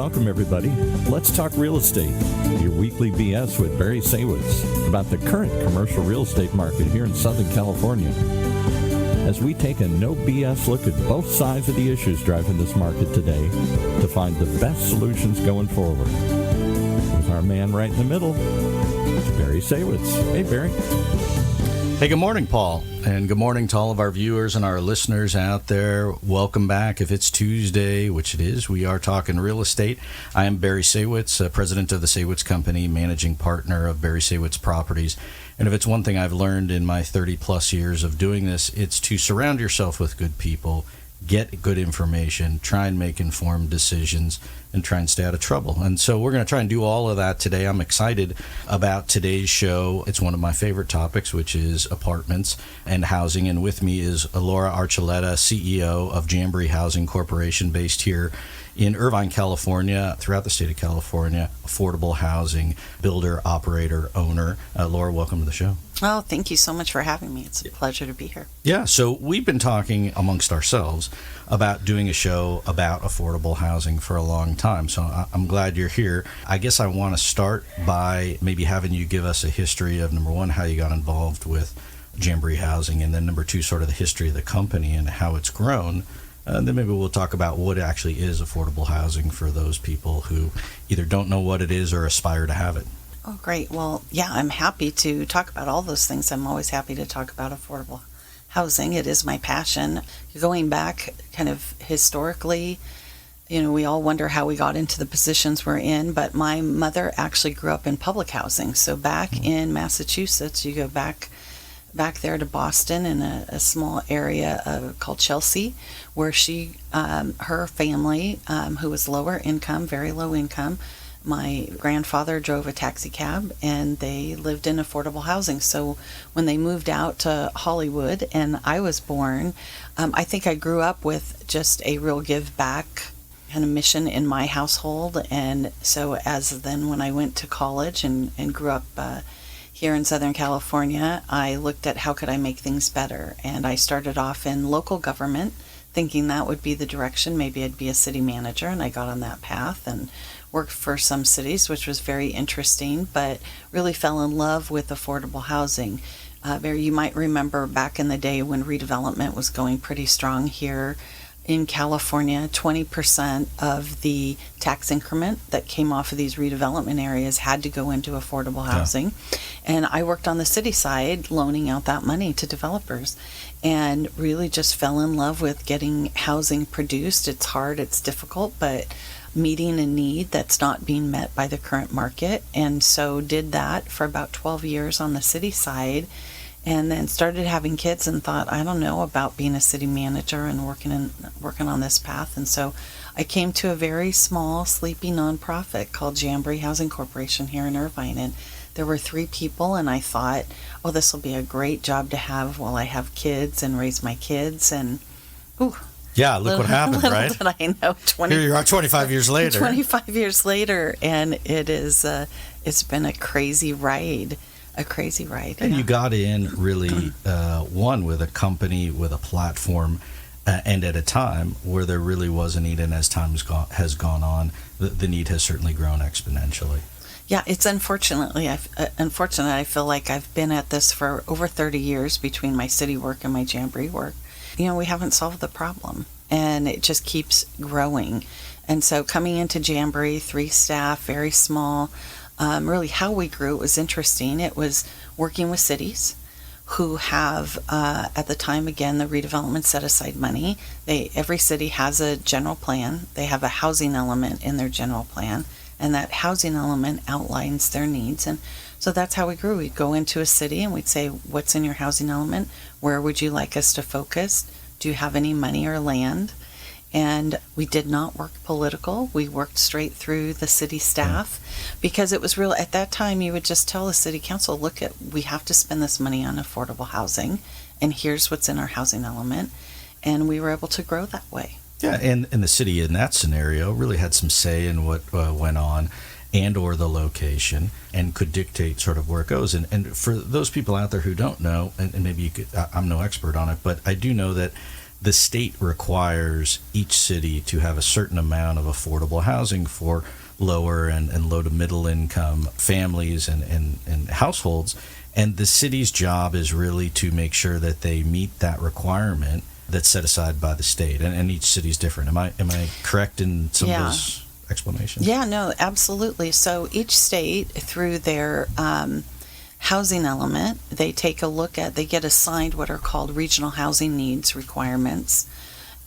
welcome everybody. Let's talk real estate. Your weekly BS with Barry Saywitz about the current commercial real estate market here in Southern California. As we take a no BS look at both sides of the issues driving this market today to find the best solutions going forward. With our man right in the middle, it's Barry Saywitz. Hey, Barry. Hey, good morning, Paul, and good morning to all of our viewers and our listeners out there. Welcome back. If it's Tuesday, which it is, we are talking real estate. I am Barry Saywitz, president of the Saywitz Company, managing partner of Barry Saywitz Properties. And if it's one thing I've learned in my 30-plus years of doing this, it's to surround yourself with good people, get good information, try and make informed decisions, and try and stay out of trouble. And so we're going to try and do all of that today. I'm excited about today's show. It's one of my favorite topics, which is apartments and housing. And with me is Laura Archuleta, CEO of Jamboree Housing Corporation, based here in Irvine, California, throughout the state of California, affordable housing builder, operator, owner. Laura, welcome to the show. Oh, thank you so much for having me. It's a pleasure to be here. Yeah, so we've been talking amongst ourselves about doing a show about affordable housing for a long time. So I'm glad you're here. I guess I want to start by maybe having you give us a history of, number one, how you got involved with Jamboree Housing, and then number two, sort of the history of the company and how it's grown. And then maybe we'll talk about what actually is affordable housing for those people who either don't know what it is or aspire to have it. Oh, great. Well, yeah, I'm happy to talk about all those things. I'm always happy to talk about affordable housing. It is my passion. Going back kind of historically, you know, we all wonder how we got into the positions we're in, but my mother actually grew up in public housing. So back in Massachusetts, you go back there to Boston in a small area called Chelsea, where her family, who was lower income, very low income, my grandfather drove a taxi cab and they lived in affordable housing. So when they moved out to Hollywood and I was born, I think I grew up with just a real give back kind of mission in my household. And so when I went to college and grew up here in Southern California, I looked at how could I make things better. And I started off in local government, thinking that would be the direction. Maybe I'd be a city manager, and I got on that path and worked for some cities, which was very interesting, but really fell in love with affordable housing. Barry, you might remember back in the day when redevelopment was going pretty strong here in California, 20% of the tax increment that came off of these redevelopment areas had to go into affordable housing. Yeah. And I worked on the city side, loaning out that money to developers, and really just fell in love with getting housing produced. It's hard, it's difficult, but meeting a need that's not being met by the current market. And so did that for about 12 years on the city side. And then started having kids and thought, I don't know about being a city manager and working on this path. And so I came to a very small, sleepy nonprofit called Jamboree Housing Corporation here in Irvine. And there were 3 people, and I thought, oh, this will be a great job to have while I have kids and raise my kids. And yeah, look what happened, right? Did I know? Here you are 25 years later. 25 years later, and it is it's been a crazy ride. And you got in really, one, with a company, with a platform, and at a time where there really was a need, and as time has gone on, the need has certainly grown exponentially. Yeah, it's unfortunate. I feel like I've been at this for over 30 years between my city work and my Jamboree work. You know, we haven't solved the problem, and it just keeps growing. And so coming into Jamboree, 3 staff, very small. Really how we grew, it was interesting. It was working with cities who have, at the time, again, the redevelopment set aside money. Every city has a general plan. They have a housing element in their general plan, and that housing element outlines their needs. And so that's how we grew. We'd go into a city and we'd say, what's in your housing element? Where would you like us to focus? Do you have any money or land? And we did not work political. We worked straight through the city staff because it was real. At that time, you would just tell the city council, look, we have to spend this money on affordable housing, and here's what's in our housing element. And we were able to grow that way. Yeah, and the city in that scenario really had some say in what went on and or the location, and could dictate sort of where it goes. And for those people out there who don't know, and maybe you could, I'm no expert on it, but I do know that the state requires each city to have a certain amount of affordable housing for lower and low to middle income families and households. And the city's job is really to make sure that they meet that requirement that's set aside by the state. And each city's different. Am I correct in some of those explanations? Yeah, no, absolutely. So each state, through their housing element, they take a look at, they get assigned what are called regional housing needs requirements,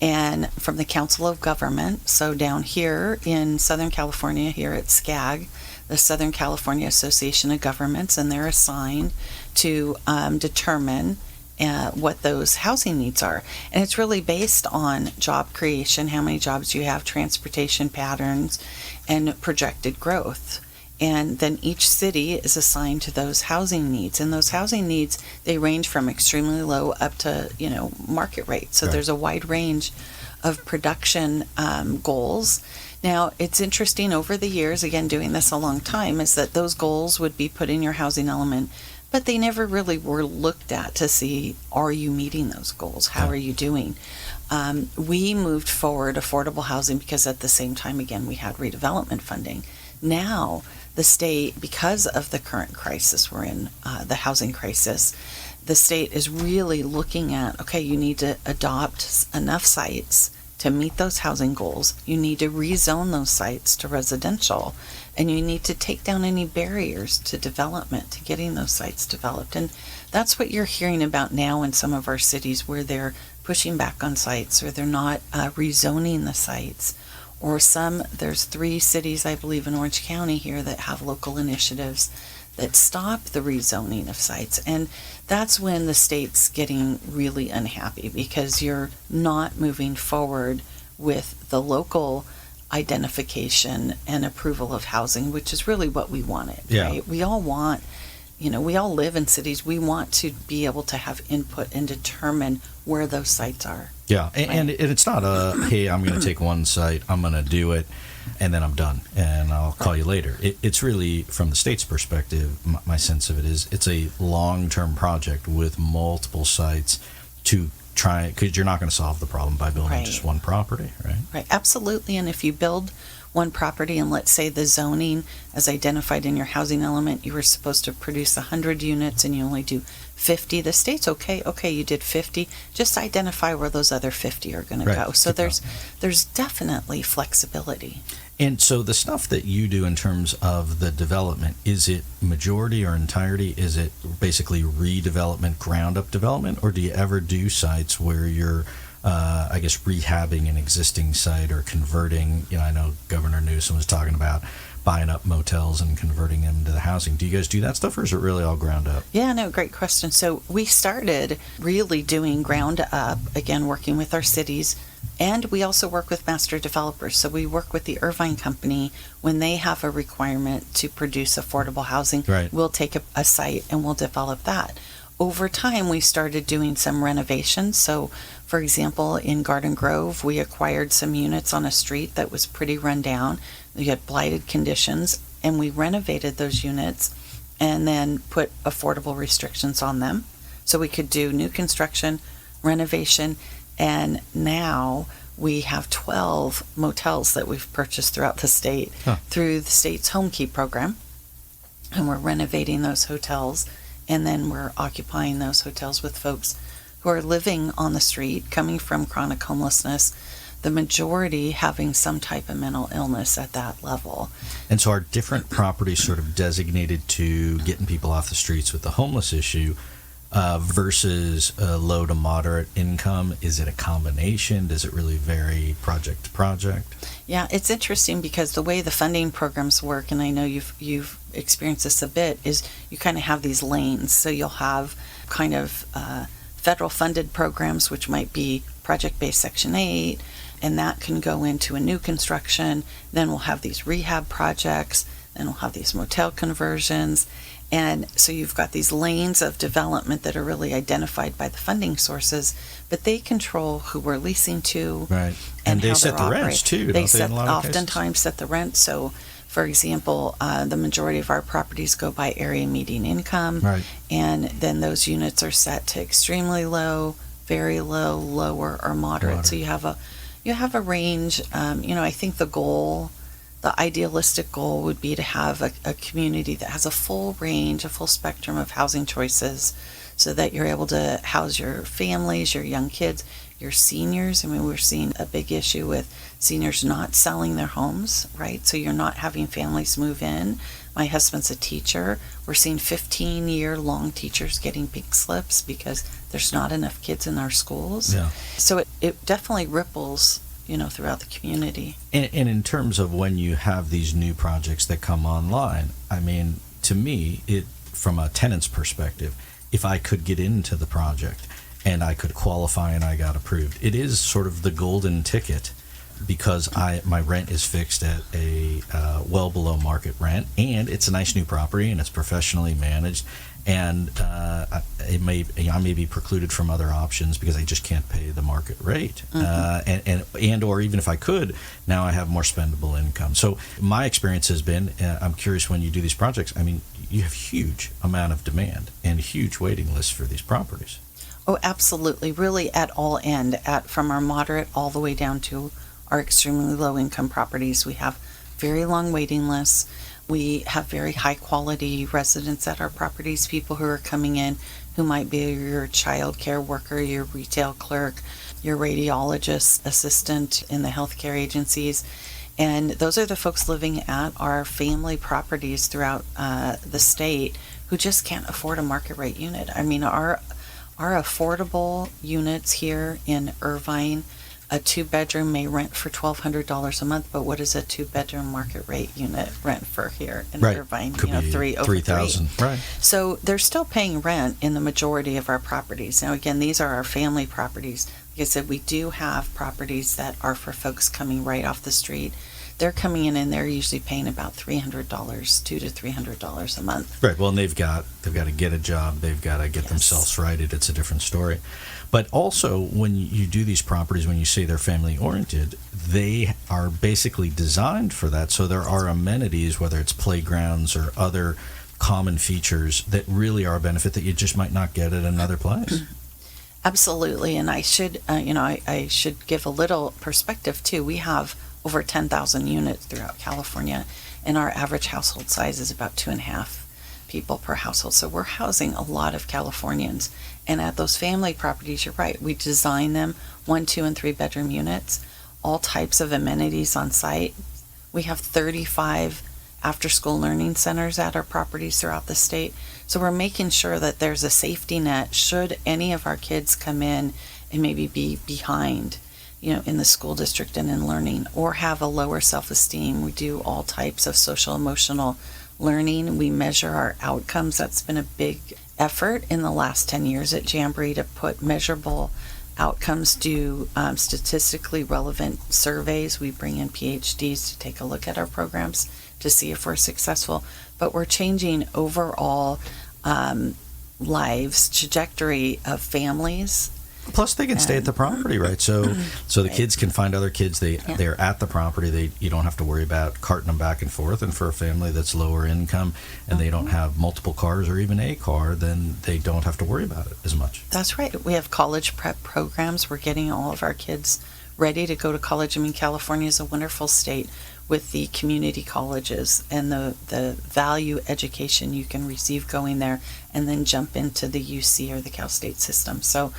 and from the Council of Government. So down here in Southern California, here at SCAG, the Southern California Association of Governments, and they're assigned to determine what those housing needs are. And it's really based on job creation, how many jobs you have, transportation patterns, and projected growth. And then each city is assigned to those housing needs. And those housing needs, they range from extremely low up to, market rate. So there's a wide range of production goals. Now, it's interesting over the years, again, doing this a long time, is that those goals would be put in your housing element, but they never really were looked at to see, are you meeting those goals? How are you doing? We moved forward affordable housing because at the same time, again, we had redevelopment funding. Now, the state, because of the current crisis we're in, the housing crisis, the state is really looking at, okay, you need to adopt enough sites to meet those housing goals. You need to rezone those sites to residential, and you need to take down any barriers to development, to getting those sites developed. And that's what you're hearing about now in some of our cities, where they're pushing back on sites, or they're not rezoning the sites. Or there's 3 cities, I believe, in Orange County here that have local initiatives that stop the rezoning of sites. And that's when the state's getting really unhappy, because you're not moving forward with the local identification and approval of housing, which is really what we wanted, right? We all want, we all live in cities. We want to be able to have input and determine where those sites are. Yeah, and it's not hey, I'm going to take one site, I'm going to do it, and then I'm done, and I'll call you later. It's really, from the state's perspective, my sense of it is, it's a long-term project with multiple sites to try, because you're not going to solve the problem by building just one property, right? Right, absolutely. And if you build one property, and let's say the zoning as identified in your housing element, you were supposed to produce 100 units and you only do 50, the state's okay, you did 50, just identify where those other 50 are going to go. So there's definitely flexibility. And so the stuff that you do in terms of the development, is it majority or entirety? Is it basically redevelopment, ground up development, or do you ever do sites where you're rehabbing an existing site or converting? I know Governor Newsom was talking about buying up motels and converting them to the housing. Do you guys do that stuff, or is it really all ground up? Yeah, no, great question. So we started really doing ground up, again, working with our cities, and we also work with master developers. So we work with the Irvine Company when they have a requirement to produce affordable housing. Right. We'll take a site and we'll develop that. Over time, we started doing some renovations. So, for example, in Garden Grove, we acquired some units on a street that was pretty run down. We had blighted conditions, and we renovated those units and then put affordable restrictions on them. So we could do new construction, renovation, and now we have 12 motels that we've purchased throughout the state through the state's Home Key program. And we're renovating those hotels, and then we're occupying those hotels with folks who are living on the street, coming from chronic homelessness, the majority having some type of mental illness at that level. And so are different properties sort of designated to getting people off the streets with the homeless issue versus low to moderate income? Is it a combination? Does it really vary project to project? Yeah, it's interesting because the way the funding programs work, and I know you've experienced this a bit, is you kind of have these lanes. So you'll have kind of federal funded programs, which might be project-based Section 8, and that can go into a new construction. Then we'll have these rehab projects, then we'll have these motel conversions. And so you've got these lanes of development that are really identified by the funding sources, but they control who we're leasing to. Right. And they set the rents too. They oftentimes set the rent. So, for example, the majority of our properties go by area median income. Right. And then those units are set to extremely low, very low, lower, or moderate. So you have a range. I think the idealistic goal would be to have a community that has a full range, a full spectrum of housing choices, so that you're able to house your families, your young kids, your seniors. I mean, we're seeing a big issue with seniors not selling their homes, right? So you're not having families move in. My husband's a teacher. We're seeing 15-year-long teachers getting pink slips because there's not enough kids in our schools. Yeah. So it definitely ripples, throughout the community. And in terms of when you have these new projects that come online, I mean, to me, from a tenant's perspective, if I could get into the project and I could qualify and I got approved, it is sort of the golden ticket, because my rent is fixed at a well below market rent, and it's a nice new property and it's professionally managed, and I may be precluded from other options because I just can't pay the market rate, and or even if I could, now I have more spendable income. So my experience has been, I'm curious, when you do these projects, I mean, you have huge amount of demand and huge waiting lists for these properties. Oh, absolutely. Really at all end, from our moderate all the way down to our extremely low income properties. We have very long waiting lists. We have very high quality residents at our properties, people who are coming in who might be your child care worker, your retail clerk, your radiologist assistant in the healthcare agencies. And those are the folks living at our family properties throughout the state who just can't afford a market rate unit. I mean, our affordable units here in Irvine, a 2-bedroom may rent for $1,200 a month, but what does a 2-bedroom market rate unit rent for here in Irvine? Could be $3,000. Right. So they're still paying rent in the majority of our properties. Now, again, these are our family properties. Like I said, we do have properties that are for folks coming right off the street. They're coming in and they're usually paying about $300, $200 to $300 a month. Right. Well, and they've got to get a job. They've got to get themselves righted. It's a different story. But also, when you do these properties, when you say they're family oriented, they are basically designed for that. So there are amenities, whether it's playgrounds or other common features, that really are a benefit that you just might not get at another place. Absolutely. And I should, I should give a little perspective too. We have over 10,000 units throughout California, and our average household size is about 2.5 people per household. So we're housing a lot of Californians. And at those family properties, you're right, we design them 1, 2, and 3 bedroom units, all types of amenities on site. We have 35 after-school learning centers at our properties throughout the state. So we're making sure that there's a safety net should any of our kids come in and maybe be behind, in the school district and in learning, or have a lower self-esteem. We do all types of social emotional learning. We measure our outcomes. That's been a big effort in the last 10 years at Jamboree to put measurable outcomes, do statistically relevant surveys. We bring in PhDs to take a look at our programs to see if we're successful. But we're changing overall lives, trajectory of families. Plus, they can stay at the property, right? So the kids can find other kids. They're at the property. You don't have to worry about carting them back and forth. And for a family that's lower income and they don't have multiple cars or even a car, then they don't have to worry about it as much. That's right. We have college prep programs. We're getting all of our kids ready to go to college. I mean, California is a wonderful state with the community colleges and the value education you can receive going there, and then jump into the UC or the Cal State system. So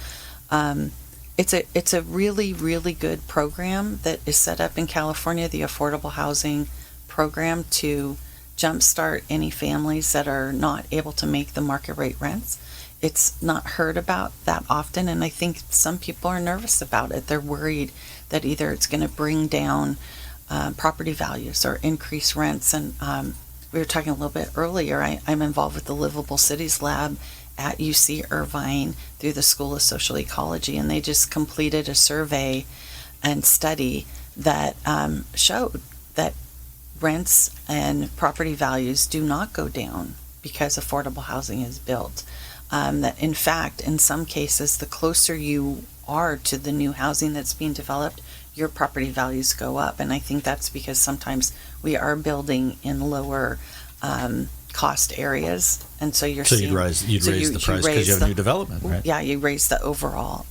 it's a really, really good program that is set up in California, the affordable housing program, to jumpstart any families that are not able to make the market rate rents. It's not heard about that often, and I think some people are nervous about it. They're worried that either it's going to bring down property values or increase rents. And we were talking a little bit earlier, I'm involved with the Livable Cities Lab at UC Irvine through the School of Social Ecology, and they just completed a survey and study that showed that rents and property values do not go down because affordable housing is built. That in fact, in some cases, the closer you are to the new housing that's being developed, your property values go up. And I think that's because sometimes we are building in lower cost areas, and so you're So seeing, you'd raise the price because you have new development, right? Yeah, you raise the overall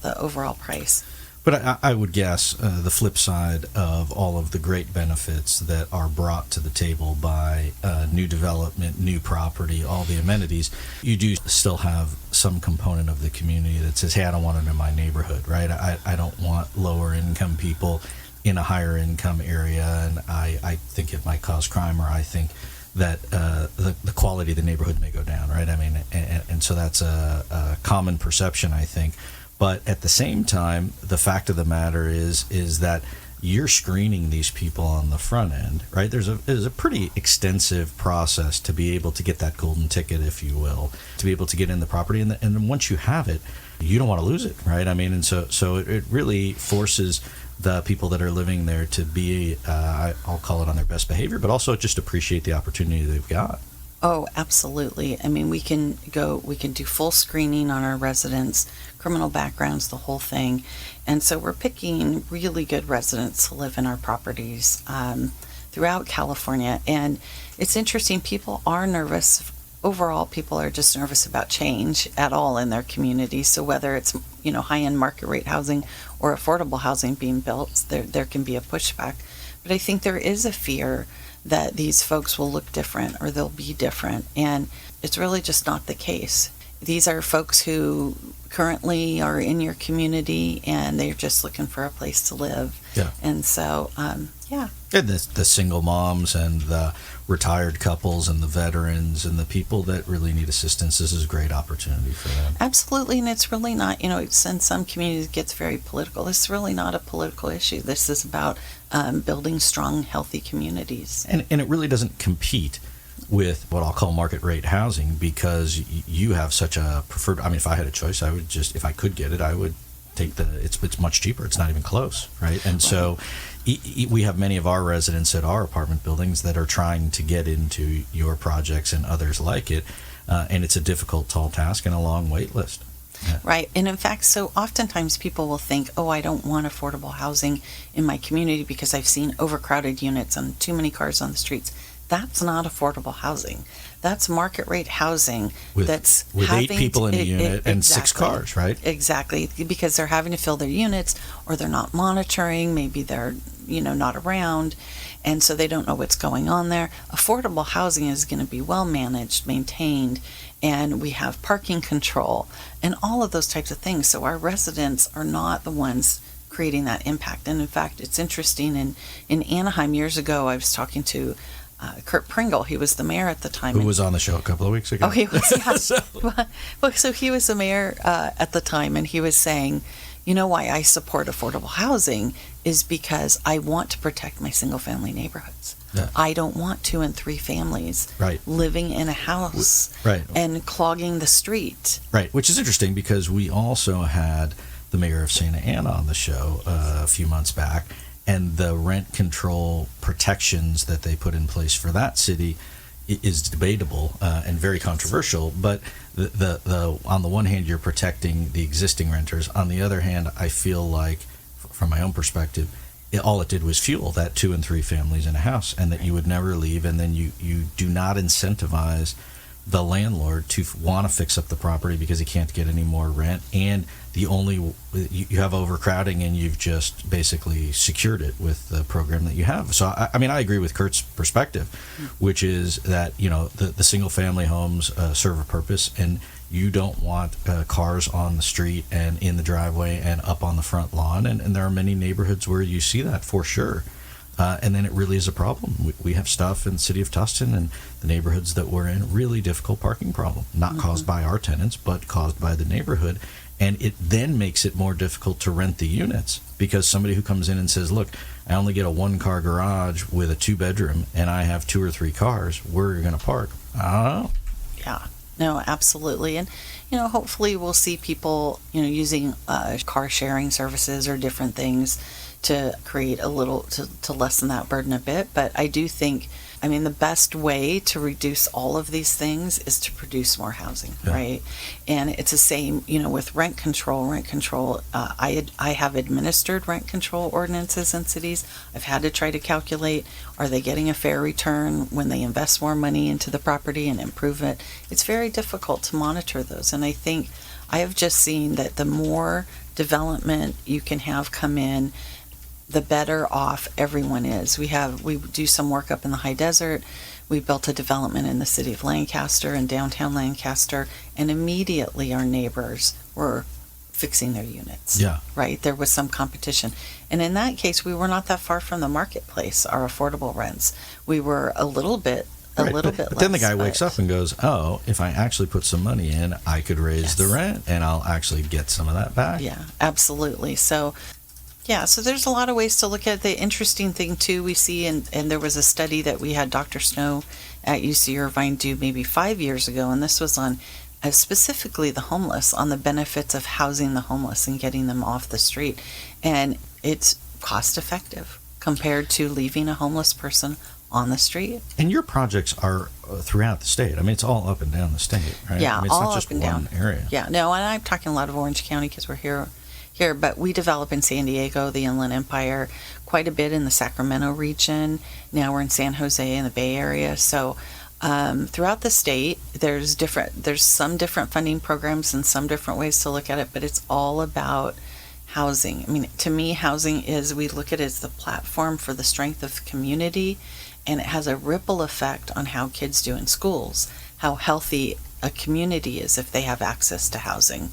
price. But I would guess the flip side of all of the great benefits that are brought to the table by new development, new property, all the amenities, you do still have some component of the community that says, hey, I don't want it in my neighborhood, right? I don't want lower income people in a higher income area, and I think it might cause crime, or I think that the quality of the neighborhood may go down, right? I mean, and so that's a common perception, I think. But at the same time, the fact of the matter is that you're screening these people on the front end, right? There's a pretty extensive process to be able to get that golden ticket, if you will, to be able to get in the property. And then once you have it, you don't want to lose it, right? I mean, and so it really forces the people that are living there to be, I'll call it, on their best behavior, but also just appreciate the opportunity they've got. Oh, absolutely. I mean, we can do full screening on our residents, criminal backgrounds, the whole thing. And so we're picking really good residents to live in our properties throughout California. And it's interesting, people are nervous. Overall, people are just nervous about change at all in their community. So whether it's, high-end market rate housing or affordable housing being built, there can be a pushback. But I think there is a fear that these folks will look different or they'll be different. And it's really just not the case. These are folks who currently are in your community and they're just looking for a place to live. Yeah. And so, yeah. And the single moms and the retired couples and the veterans and the people that really need assistance, this is a great opportunity for them. Absolutely. And it's really not, since some communities it gets very political, it's really not a political issue. This is about building strong, healthy communities. And it really doesn't compete with what I'll call market rate housing, because you have such a preferred, I mean, if I had a choice, I would just, if I could get it, I would take it's much cheaper. It's not even close, right? And so we have many of our residents at our apartment buildings that are trying to get into your projects and others like it, and it's a difficult, tall task and a long wait list. Yeah. Right. And in fact, so oftentimes people will think, oh, I don't want affordable housing in my community because I've seen overcrowded units and too many cars on the streets. That's not affordable housing. That's market rate housing. With having 8 people in a unit and 6 exactly, cars, right? Exactly, because they're having to fill their units, or they're not monitoring. Maybe they're not around, and so they don't know what's going on there. Affordable housing is going to be well managed, maintained, and we have parking control and all of those types of things. So our residents are not the ones creating that impact. And in fact, it's interesting. In Anaheim years ago, I was talking to Kurt Pringle. He was the mayor at the time. Who was on the show a couple of weeks ago. Oh, he was, yeah. So he was the mayor at the time, and he was saying, why I support affordable housing is because I want to protect my single-family neighborhoods. Yeah. I don't want 2 and 3 families living in a house and clogging the street. Right, which is interesting because we also had the mayor of Santa Ana on the show a few months back, and the rent control protections that they put in place for that city is debatable and very controversial. But the on the one hand, you're protecting the existing renters. On the other hand, I feel like, from my own perspective, all it did was fuel that 2 and 3 families in a house, and that you would never leave. And then you do not incentivize the landlord to want to fix up the property because he can't get any more rent, and you have overcrowding, and you've just basically secured it with the program that you have. So I mean, I agree with Kurt's perspective, which is that the single family homes serve a purpose, and you don't want cars on the street and in the driveway and up on the front lawn, and there are many neighborhoods where you see that for sure. And then it really is a problem. We have stuff in the city of Tustin and the neighborhoods that we're in, really difficult parking problem, not caused by our tenants, but caused by the neighborhood. And it then makes it more difficult to rent the units, because somebody who comes in and says, look, I only get a 1-car garage with a 2-bedroom and I have 2 or 3 cars, where are you going to park? I don't know. Yeah, no, absolutely. And, hopefully we'll see people, using car sharing services or different things to create a little, to lessen that burden a bit. But I do think I mean, the best way to reduce all of these things is to produce more housing, right? And it's the same, with rent control. I have administered rent control ordinances in cities. I've had to try to calculate, are they getting a fair return when they invest more money into the property and improve it? It's very difficult to monitor those. And I think I have just seen that the more development you can have come in, the better off everyone is. We do some work up in the high desert. We built a development in the city of Lancaster and downtown Lancaster, and immediately our neighbors were fixing their units. Yeah. Right? There was some competition. And in that case, we were not that far from the marketplace, our affordable rents. We were a little bit But less. then the guy wakes up and goes, oh, if I actually put some money in, I could raise the rent and I'll actually get some of that back. Yeah, absolutely. So there's a lot of ways to look at it. The interesting thing, too, we see, and there was a study that we had Dr. Snow at UC Irvine do maybe 5 years ago, and this was on specifically the homeless, on the benefits of housing the homeless and getting them off the street. And it's cost effective compared to leaving a homeless person on the street. And your projects are throughout the state. I mean, it's all up and down the state, right? Yeah, I mean, it's all not just up and one down. area. Yeah, no, and I'm talking a lot of Orange County because we're here, but we develop in San Diego, the Inland Empire, quite a bit in the Sacramento region. Now we're in San Jose in the Bay Area. So throughout the state, there's some different funding programs and some different ways to look at it, but it's all about housing. I mean, to me, housing we look at it as the platform for the strength of community, and it has a ripple effect on how kids do in schools, how healthy a community is if they have access to housing.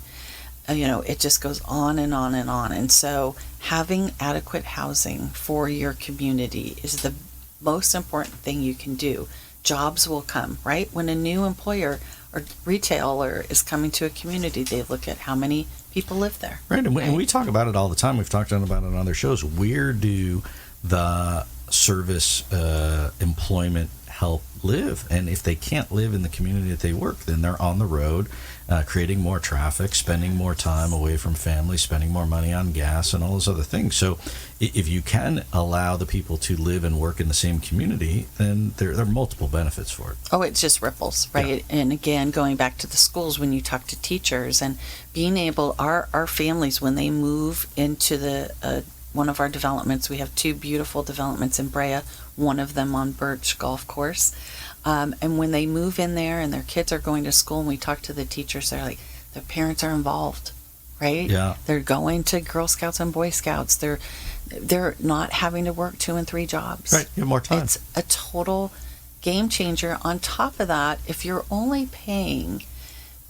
It just goes on and on and on. And so having adequate housing for your community is the most important thing you can do. Jobs will come, right? When a new employer or retailer is coming to a community, they look at how many people live there. Right, and we talk about it all the time. We've talked about it on other shows. Where do the service employment help live? And if they can't live in the community that they work, then they're on the road, creating more traffic, spending more time away from family, spending more money on gas and all those other things. So if you can allow the people to live and work in the same community, then there are multiple benefits for it. Oh, it just ripples, right? Yeah. And again, going back to the schools, when you talk to teachers and being able, our families, when they move into the one of our developments, we have 2 beautiful developments in Brea, one of them on Birch Golf Course. And when they move in there and their kids are going to school, and we talk to the teachers, they're like, their parents are involved, right? Yeah. They're going to Girl Scouts and Boy Scouts. They're not having to work 2 and 3 jobs. Right, you have more time. It's a total game changer. On top of that, if you're only paying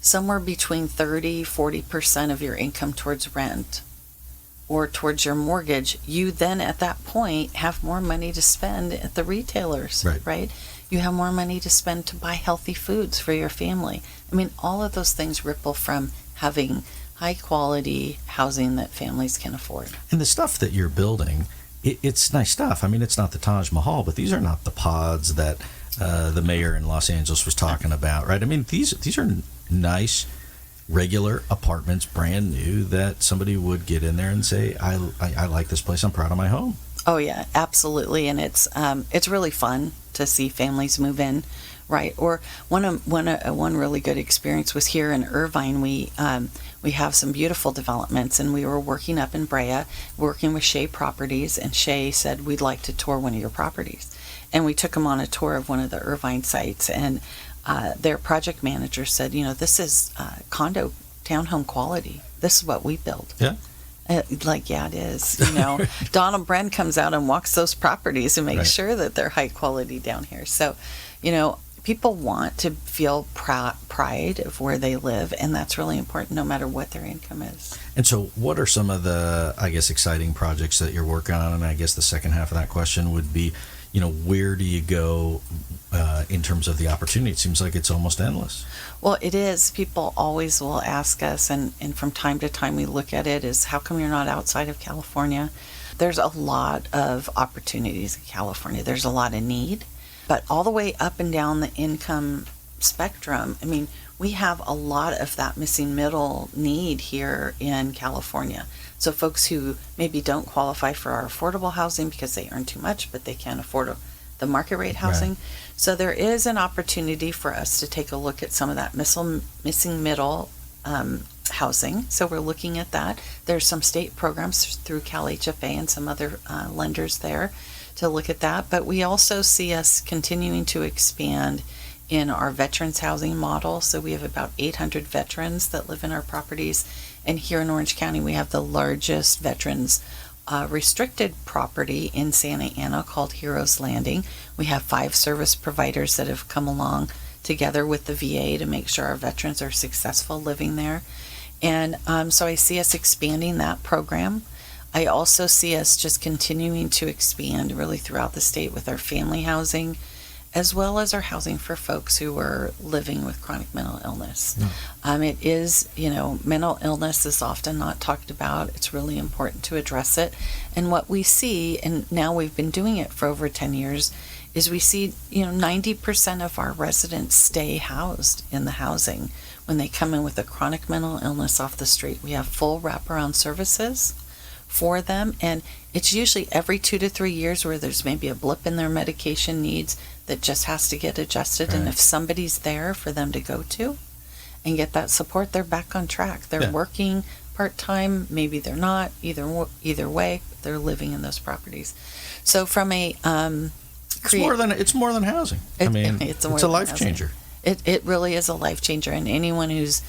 somewhere between 30-40% of your income towards rent or towards your mortgage, you then at that point have more money to spend at the retailers, right? You have more money to spend to buy healthy foods for your family. I mean, all of those things ripple from having high quality housing that families can afford. And the stuff that you're building, it's nice stuff. I mean, it's not the Taj Mahal, but these are not the pods that the mayor in Los Angeles was talking about, right? I mean, these are nice, regular apartments, brand new, that somebody would get in there and say, I like this place, I'm proud of my home. Oh yeah, absolutely. And it's really fun to see families move in, right? Or one really good experience was here in Irvine. We have some beautiful developments, and we were working up in Brea, working with Shea Properties, and Shea said, we'd like to tour one of your properties. And we took them on a tour of one of the Irvine sites, and their project manager said, this is condo townhome quality. This is what we build. Yeah. Yeah, it is. Donald Bren comes out and walks those properties and makes sure that they're high quality down here. So, people want to feel pride of where they live, and that's really important no matter what their income is. And so what are some of the, exciting projects that you're working on? And I guess the second half of that question would be, where do you go in terms of the opportunity? It seems like it's almost endless. Well, it is. People always will ask us, and from time to time we look at it as, how come you're not outside of California? There's a lot of opportunities in California. There's a lot of need, but all the way up and down the income spectrum, I mean, we have a lot of that missing middle need here in California. So folks who maybe don't qualify for our affordable housing because they earn too much, but they can't afford the market rate housing. Right. So there is an opportunity for us to take a look at some of that missing middle housing. So we're looking at that. There's some state programs through Cal HFA and some other lenders there to look at that. But we also see us continuing to expand in our veterans housing model. So we have about 800 veterans that live in our properties. And here in Orange County, we have the largest veterans restricted property in Santa Ana called Heroes Landing. We have 5 service providers that have come along together with the VA to make sure our veterans are successful living there. And so I see us expanding that program. I also see us just continuing to expand really throughout the state with our family housing, as well as our housing for folks who are living with chronic mental illness. It is, mental illness is often not talked about. It's really important to address it. And what we see, and now we've been doing it for over 10 years, is we see, 90% of our residents stay housed in the housing. When they come in with a chronic mental illness off the street, we have full wraparound services for them. And it's usually every 2 to 3 years where there's maybe a blip in their medication needs that just has to get adjusted. Right. And if somebody's there for them to go to and get that support, they're back on track. They're working part-time, maybe they're not. Either way, they're living in those properties. So from a it's more than housing. It's a life changer. It really is a life changer, and anyone who's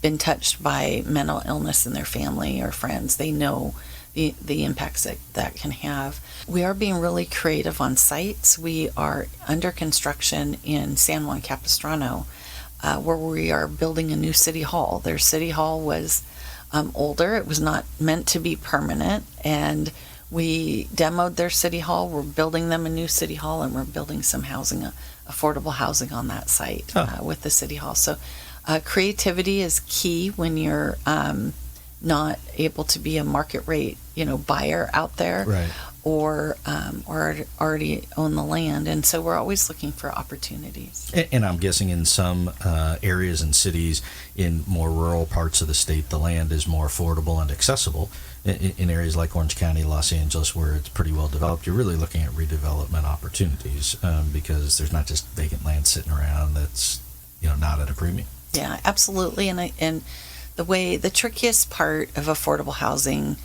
been touched by mental illness in their family or friends, they know the impacts that can have. We are being really creative on sites. We are under construction in San Juan Capistrano, where we are building a new city hall. Their city hall was older. It was not meant to be permanent, and we demoed their city hall. We're building them a new city hall, and we're building some housing, affordable housing on that site with the city hall. So creativity is key when you're not able to be a market rate, buyer out there, right, or already own the land. And so we're always looking for opportunities. And I'm guessing in some areas and cities in more rural parts of the state, the land is more affordable and accessible. In areas like Orange County, Los Angeles, where it's pretty well developed, you're really looking at redevelopment opportunities because there's not just vacant land sitting around that's not at a premium. Yeah, absolutely. And the trickiest part of affordable housing,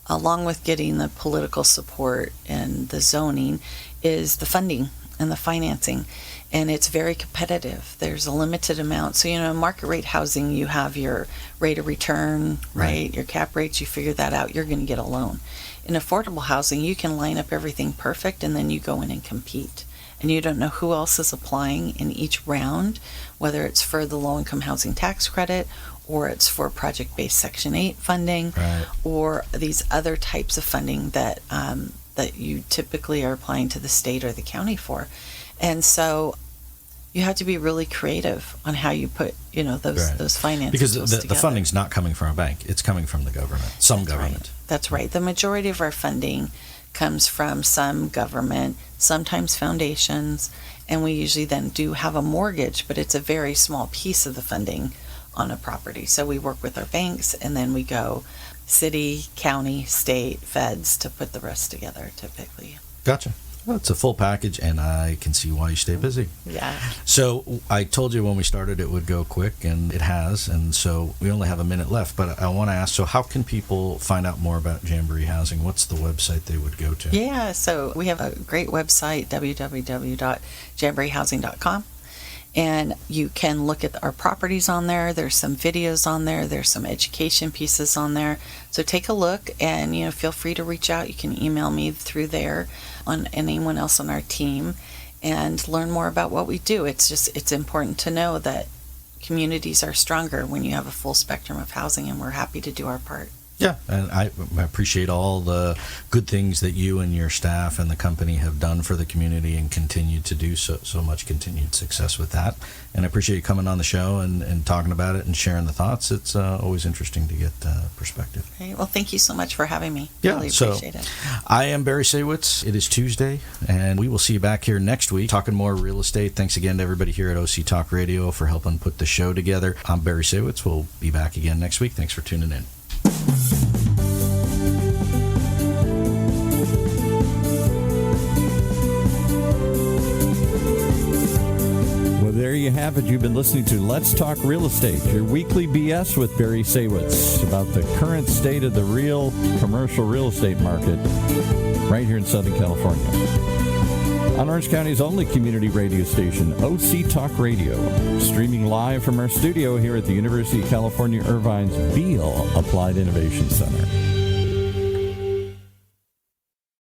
along with getting the political support and the zoning, is the funding and the financing. And it's very competitive. There's a limited amount. So, market rate housing, you have your rate of return, right? Your cap rates, you figure that out, you're going to get a loan. In affordable housing, you can line up everything perfect, and then you go in and compete. And you don't know who else is applying in each round, whether it's for the low-income housing tax credit, or it's for project-based Section 8 funding, right, or these other types of funding that you typically are applying to the state or the county for. And so you have to be really creative on how you put, those finances because the funding's not coming from a bank; it's coming from the government, some government. Right. That's right. The majority of our funding comes from some government, sometimes foundations, and we usually then do have a mortgage, but it's a very small piece of the funding on a property. So we work with our banks, and then we go city, county, state, feds to put the rest together typically. Gotcha. Well, it's a full package, and I can see why you stay busy. Yeah. So I told you when we started it would go quick, and it has, and so we only have a minute left. But I want to ask, so how can people find out more about Jamboree Housing? What's the website they would go to? Yeah, so we have a great website, www.jamboreehousing.com. And you can look at our properties on there. There's some videos on there. There's some education pieces on there. So take a look, and feel free to reach out. You can email me through there, on anyone else on our team, and learn more about what we do. It's important to know that communities are stronger when you have a full spectrum of housing, and we're happy to do our part. Yeah, and I appreciate all the good things that you and your staff and the company have done for the community and continue to do so much continued success with that. And I appreciate you coming on the show and talking about it and sharing the thoughts. It's always interesting to get perspective. Okay, well, thank you so much for having me. Yeah, really appreciate it. I am Barry Saywitz. It is Tuesday, and we will see you back here next week talking more real estate. Thanks again to everybody here at OC Talk Radio for helping put the show together. I'm Barry Saywitz. We'll be back again next week. Thanks for tuning in. you have it. You've been listening to Let's Talk Real Estate, your weekly BS with Barry Saywitz about the current state of the real commercial real estate market right here in Southern California. On Orange County's only community radio station, OC Talk Radio, streaming live from our studio here at the University of California Irvine's Beale Applied Innovation Center.